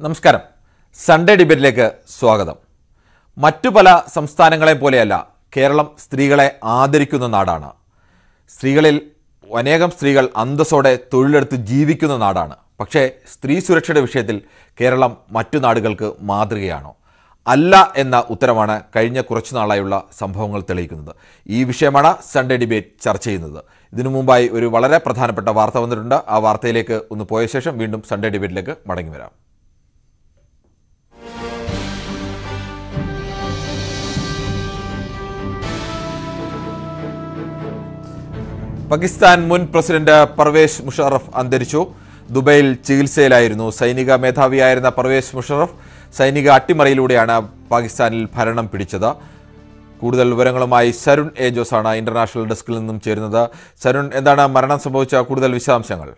നമസ്കാരം. സൺഡേ ഡിബേറ്റിലേക്ക് സ്വാഗതം. മറ്റു പല സംസ്ഥാനങ്ങളെ പോലെയല്ല കേരളം സ്ത്രീകളെ ആദരിക്കുന്ന നാടാണ്. സ്ത്രീകളിൽ അനേകം സ്ത്രീകൾ അന്തസ്സോടെ തൊഴിലെടുത്ത് ജീവിക്കുന്ന നാടാണ്. പക്ഷേ സ്ത്രീ സുരക്ഷയുടെ വിഷയത്തിൽ കേരളം മറ്റു നാടുകൾക്ക് മാതൃകയാണോ? അല്ല എന്ന ഉത്തരമാണ് കഴിഞ്ഞ കുറച്ചു നാളായുള്ള സംഭവങ്ങൾ തെളിയിക്കുന്നത്. ഈ വിഷയമാണ് സൺഡേ ഡിബേറ്റ് ചർച്ച ചെയ്യുന്നത്. ഇതിനു മുമ്പായി ഒരു വളരെ പ്രധാനപ്പെട്ട വാർത്ത വന്നിട്ടുണ്ട്. ആ വാർത്തയിലേക്ക് ഒന്ന് പോയ ശേഷം വീണ്ടും സൺഡേ ഡിബേറ്റിലേക്ക് മടങ്ങി വരാം. പാകിസ്ഥാൻ മുൻ പ്രസിഡന്റ് പർവേസ് മുഷറഫ് അന്തരിച്ചു. ദുബൈയിൽ ചികിത്സയിലായിരുന്നു. സൈനിക മേധാവിയായിരുന്ന പർവേസ് മുഷറഫ് സൈനിക അട്ടിമറിയിലൂടെയാണ് പാകിസ്ഥാനിൽ ഭരണം പിടിച്ചത്. കൂടുതൽ വിവരങ്ങളുമായി സരുൺ എ ജോസാണ് ഇന്റർനാഷണൽ ഡെസ്കിൽ നിന്നും ചേരുന്നത്. സരുൺ, എന്താണ് മരണം സംഭവിച്ച കൂടുതൽ വിശദാംശങ്ങൾ?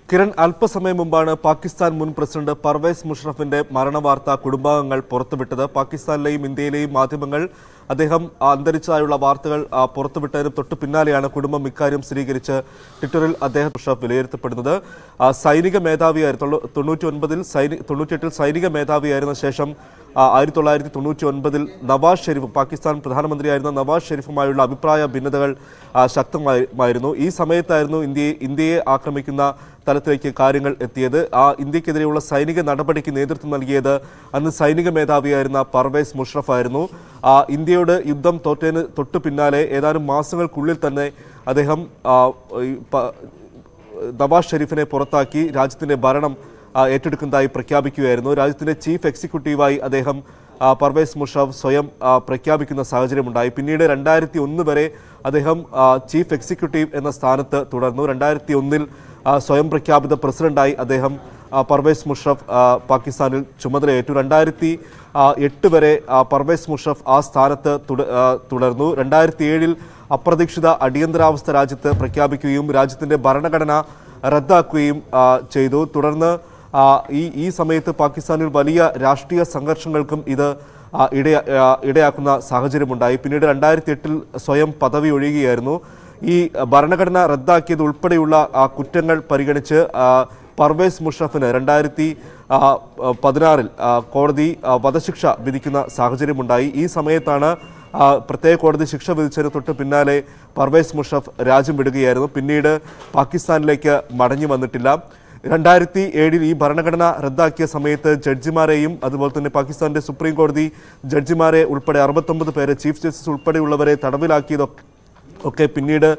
കിരൺ, അല്പസമയം മുമ്പാണ് പാകിസ്ഥാൻ മുൻ പ്രസിഡന്റ് പർവേസ് മുഷറഫിന്റെ മരണവാർത്ത കുടുംബാംഗങ്ങൾ പുറത്തുവിട്ടത്. പാകിസ്ഥാനിലെയും ഇന്ത്യയിലെയും മാധ്യമങ്ങൾ അദ്ദേഹം അന്തരിച്ചതായുള്ള വാർത്തകൾ പുറത്തുവിട്ടതിന് തൊട്ടു പിന്നാലെയാണ് കുടുംബം ഇക്കാര്യം സ്ഥിരീകരിച്ച് ട്വിറ്ററിൽ അദ്ദേഹം മുഷറഫ് വിലയിരുത്തപ്പെടുന്നത്. സൈനിക മേധാവിയായിരുന്നു. 98-ൽ സൈനിക മേധാവിയായിരുന്ന ശേഷം 1999-ൽ നവാസ് ഷെരീഫ്, പാകിസ്ഥാൻ പ്രധാനമന്ത്രിയായിരുന്ന നവാസ് ഷെരീഫുമായുള്ള അഭിപ്രായ ഭിന്നതകൾ ശക്തമായിരുന്നു. ഈ സമയത്തായിരുന്നു ഇന്ത്യയെ ആക്രമിക്കുന്ന തലത്തിലേക്ക് കാര്യങ്ങൾ എത്തിയത്. ഇന്ത്യക്കെതിരെയുള്ള സൈനിക നടപടിക്ക് നേതൃത്വം നൽകിയത് അന്ന് സൈനിക മേധാവിയായിരുന്ന പർവേസ് മുഷറഫ് ആയിരുന്നു. ഇന്ത്യയോട് യുദ്ധം തോറ്റതിന് തൊട്ടു പിന്നാലെ ഏതാനും മാസങ്ങൾക്കുള്ളിൽ തന്നെ അദ്ദേഹം നവാസ് ഷെരീഫിനെ പുറത്താക്കി രാജ്യത്തിന്റെ ഭരണം ഏറ്റെടുക്കുന്നതായി പ്രഖ്യാപിക്കുകയായിരുന്നു. രാജ്യത്തിന്റെ ചീഫ് എക്സിക്യൂട്ടീവായി അദ്ദേഹം പർവേസ് മുഷറഫ് സ്വയം പ്രഖ്യാപിക്കുന്ന സാഹചര്യമുണ്ടായി. പിന്നീട് 2001 വരെ അദ്ദേഹം ചീഫ് എക്സിക്യൂട്ടീവ് എന്ന സ്ഥാനത്ത് തുടർന്നു. 2001-ൽ സ്വയം പ്രഖ്യാപിത പ്രസിഡന്റായി അദ്ദേഹം പർവേസ് മുഷറഫ് പാകിസ്ഥാനിൽ ചുമതലയേറ്റു. 2008 വരെ പർവേസ് മുഷറഫ് ആ സ്ഥാനത്ത് തുടർന്നു. 2007-ൽ അപ്രതീക്ഷിത അടിയന്തരാവസ്ഥ രാജ്യത്ത് പ്രഖ്യാപിക്കുകയും രാജ്യത്തിന്റെ ഭരണഘടന റദ്ദാക്കുകയും ചെയ്തു. തുടർന്ന് ഈ സമയത്ത് പാകിസ്ഥാനിൽ വലിയ രാഷ്ട്രീയ സംഘർഷങ്ങൾക്കും ഇത് ഇടയാക്കുന്ന സാഹചര്യമുണ്ടായി. പിന്നീട് 2008-ൽ സ്വയം പദവി ഒഴിയുകയായിരുന്നു. ഈ ഭരണഘടന റദ്ദാക്കിയത് ഉൾപ്പെടെയുള്ള കുറ്റങ്ങൾ പരിഗണിച്ച് പർവേസ് മുഷറഫിന് 2016-ൽ കോടതി വധശിക്ഷ വിധിക്കുന്ന സാഹചര്യമുണ്ടായി. ഈ സമയത്താണ് പ്രത്യേക കോടതി ശിക്ഷ വിധിച്ചതിന് തൊട്ട് പിന്നാലെ പർവേസ് മുഷറഫ് രാജ്യം വിടുകയായിരുന്നു. പിന്നീട് പാകിസ്ഥാനിലേക്ക് മടങ്ങി വന്നിട്ടില്ല. 2007-ൽ ഈ ഭരണഘടന റദ്ദാക്കിയ സമയത്ത് ജഡ്ജിമാരെയും അതുപോലെ തന്നെ പാകിസ്ഥാന്റെ സുപ്രീം കോടതി ജഡ്ജിമാരെ ഉൾപ്പെടെ 69 പേരെ, ചീഫ് ജസ്റ്റിസ് ഉൾപ്പെടെയുള്ളവരെ തടവിലാക്കിയതൊക്കെ പിന്നീട്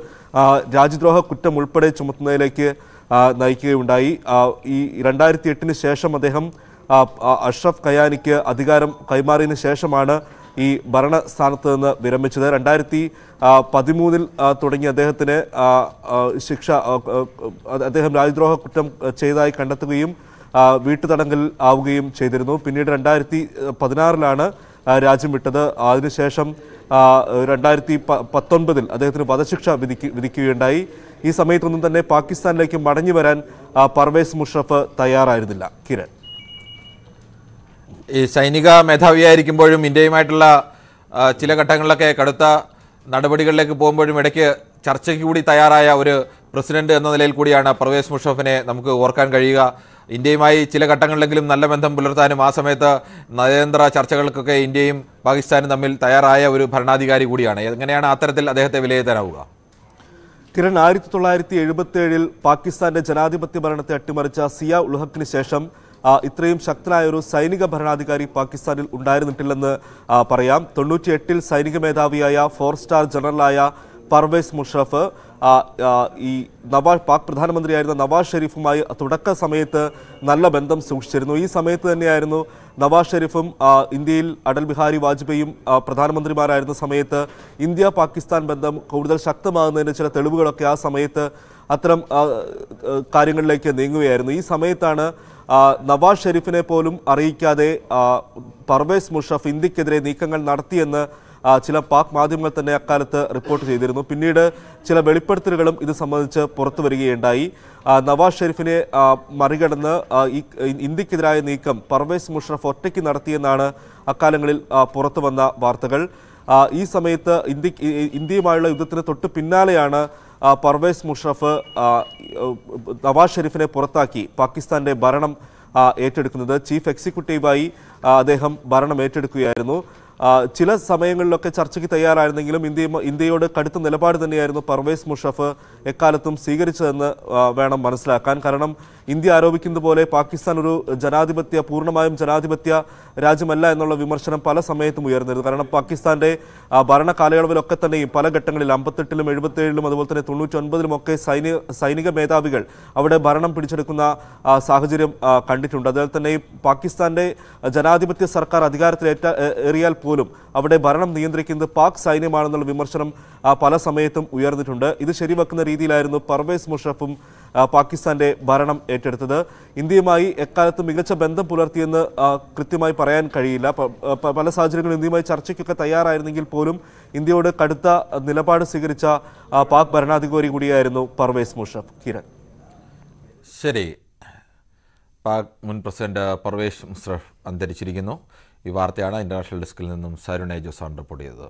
രാജ്യദ്രോഹ കുറ്റം ഉൾപ്പെടെ ചുമത്തുന്നതിലേക്ക് നയിക്കുകയുണ്ടായി. ഈ 2008-ന് ശേഷം അദ്ദേഹം അഷ്റഫ് ഖയാനിക്ക് അധികാരം കൈമാറിയതിനു ശേഷമാണ് ഈ ഭരണസ്ഥാനത്ത് നിന്ന് വിരമിച്ചത്. 2013-ൽ തുടങ്ങി അദ്ദേഹത്തിന് ശിക്ഷ, അദ്ദേഹം രാജ്യദ്രോഹ കുറ്റം ചെയ്തതായി കണ്ടെത്തുകയും വീട്ടുതടങ്കൽ ആവുകയും ചെയ്തിരുന്നു. പിന്നീട് 2016-ലാണ് രാജ്യം വിട്ടത്. അതിനുശേഷം 2019-ൽ അദ്ദേഹത്തിന് വധശിക്ഷ വിധിക്കുകയുണ്ടായി. ഈ സമയത്തൊന്നും തന്നെ പാകിസ്ഥാനിലേക്ക് മടങ്ങി വരാൻ പർവേസ് മുഷറഫ് തയ്യാറായിരുന്നില്ല. കിരൺ, ഈ സൈനിക മേധാവിയായിരിക്കുമ്പോഴും ഇന്ത്യയുമായിട്ടുള്ള ചില ഘട്ടങ്ങളിലൊക്കെ കടുത്ത നടപടികളിലേക്ക് പോകുമ്പോഴും ഇടയ്ക്ക് ചർച്ചയ്ക്ക് കൂടി തയ്യാറായ ഒരു പ്രസിഡന്റ് എന്ന നിലയിൽ കൂടിയാണ് പർവേസ് മുഷറഫിനെ നമുക്ക് ഓർക്കാൻ കഴിയുക. ഇന്ത്യയുമായി ചില ഘട്ടങ്ങളിലെങ്കിലും നല്ല ബന്ധം പുലർത്താനും ആ സമയത്ത് നയതന്ത്ര ചർച്ചകൾക്കൊക്കെ ഇന്ത്യയും പാകിസ്ഥാനും തമ്മിൽ തയ്യാറായ ഒരു ഭരണാധികാരി കൂടിയാണ്. എങ്ങനെയാണ് അത്തരത്തിൽ അദ്ദേഹത്തെ വിലയിരുത്താനാവുക? കിരൺ, 1977-ൽ പാകിസ്ഥാന്റെ ജനാധിപത്യ ഭരണത്തെ അട്ടിമറിച്ച സിയ ഉൽ ഹക്കിന് ശേഷം ഇത്രയും ശക്തനായ ഒരു സൈനിക ഭരണാധികാരി പാകിസ്ഥാനിൽ ഉണ്ടായിരുന്നിട്ടില്ലെന്ന് പറയാം. 98-ൽ സൈനിക മേധാവിയായ 4 സ്റ്റാർ ജനറലായ പർവേസ് മുഷറഫ് ഈ പാക് പ്രധാനമന്ത്രിയായിരുന്ന നവാസ് ഷെരീഫുമായി തുടക്ക സമയത്ത് നല്ല ബന്ധം സൂക്ഷിച്ചിരുന്നു. ഈ സമയത്ത് തന്നെയായിരുന്നു നവാസ് ഷെരീഫും ഇന്ത്യയിൽ അടൽ ബിഹാരി വാജ്പേയിയും പ്രധാനമന്ത്രിമാരായിരുന്ന സമയത്ത് ഇന്ത്യ പാകിസ്ഥാൻ ബന്ധം കൂടുതൽ ശക്തമാകുന്നതിന് ചില തെളിവുകളൊക്കെ ആ സമയത്ത് അത്തരം കാര്യങ്ങളിലേക്ക് നീങ്ങുകയായിരുന്നു. ഈ സമയത്താണ് നവാസ് ഷെരീഫിനെ പോലും അറിയിക്കാതെ പർവേസ് മുഷറഫ് ഇന്ത്യക്കെതിരെ നീക്കങ്ങൾ നടത്തിയെന്ന് ചില പാക് മാധ്യമങ്ങൾ തന്നെ അക്കാലത്ത് റിപ്പോർട്ട് ചെയ്തിരുന്നു. പിന്നീട് ചില വെളിപ്പെടുത്തലുകളും ഇത് സംബന്ധിച്ച് പുറത്തു വരികയുണ്ടായി. നവാസ് ഷെരീഫിനെ മറികടന്ന് ഇന്ത്യക്കെതിരായ നീക്കം പർവേസ് മുഷറഫ് ഒറ്റയ്ക്ക് നടത്തിയെന്നാണ് അക്കാലങ്ങളിൽ പുറത്തു വന്ന വാർത്തകൾ. ഈ സമയത്ത് ഇന്ത്യയുമായുള്ള യുദ്ധത്തിന് തൊട്ട് പിന്നാലെയാണ് പർവേസ് മുഷറഫ് നവാസ് ഷെരീഫിനെ പുറത്താക്കി പാകിസ്ഥാന്റെ ഭരണം ഏറ്റെടുക്കുന്നത്. ചീഫ് എക്സിക്യൂട്ടീവായി അദ്ദേഹം ഭരണം ഏറ്റെടുക്കുകയായിരുന്നു. ചില സമയങ്ങളിലൊക്കെ ചർച്ചയ്ക്ക് തയ്യാറായിരുന്നെങ്കിലും ഇന്ത്യയോട് കടുത്ത നിലപാട് തന്നെയായിരുന്നു പർവേസ് മുഷറഫ് എക്കാലത്തും സ്വീകരിച്ചതെന്ന് വേണം മനസ്സിലാക്കാൻ. കാരണം ഇന്ത്യ ആരോപിക്കുന്നത് പോലെ പാകിസ്ഥാൻ ഒരു പൂർണ്ണമായും ജനാധിപത്യ രാജ്യമല്ല എന്നുള്ള വിമർശനം പല സമയത്തും ഉയർന്നിരുന്നു. കാരണം പാകിസ്ഥാന്റെ ഭരണ കാലയളവിലൊക്കെ തന്നെയും പല ഘട്ടങ്ങളിൽ 58-ലും 77-ലും അതുപോലെ തന്നെ 99-ലും ഒക്കെ സൈനിക മേധാവികൾ അവിടെ ഭരണം പിടിച്ചെടുക്കുന്ന സാഹചര്യം കണ്ടിട്ടുണ്ട്. അതുപോലെ തന്നെ പാകിസ്ഥാന്റെ ജനാധിപത്യ സർക്കാർ അധികാരത്തിലേറിയാൽ പോലും അവിടെ ഭരണം നിയന്ത്രിക്കുന്നത് പാക് സൈന്യമാണെന്നുള്ള വിമർശനം പല സമയത്തും ഉയർന്നിട്ടുണ്ട്. ഇത് ശരിവെക്കുന്ന രീതിയിലായിരുന്നു പർവേസ് മുഷറഫും പാകിസ്ഥാന്റെ ഭരണം ഏറ്റെടുത്തത്. ഇന്ത്യയുമായി എക്കാലത്തും മികച്ച ബന്ധം പുലർത്തിയെന്ന് കൃത്യമായി പറയാൻ കഴിയില്ല. പല സാഹചര്യങ്ങളും ഇന്ത്യയുമായി ചർച്ചയ്ക്കൊക്കെ തയ്യാറായിരുന്നെങ്കിൽ പോലും ഇന്ത്യയോട് കടുത്ത നിലപാട് സ്വീകരിച്ച പാക് ഭരണാധികാരി കൂടിയായിരുന്നു പർവേസ് മുഷറഫ്. കിരൺ. ശരി, പാക് മുൻ പ്രസിഡന്റ് പർവേസ് മുഷറഫ് അന്തരിച്ചിരിക്കുന്നു. ഈ വാർത്തയാണ് ഇന്റർനാഷണൽ ഡെസ്കിൽ നിന്നും സരുൺ ജോസാണ് റിപ്പോർട്ട് ചെയ്തത്.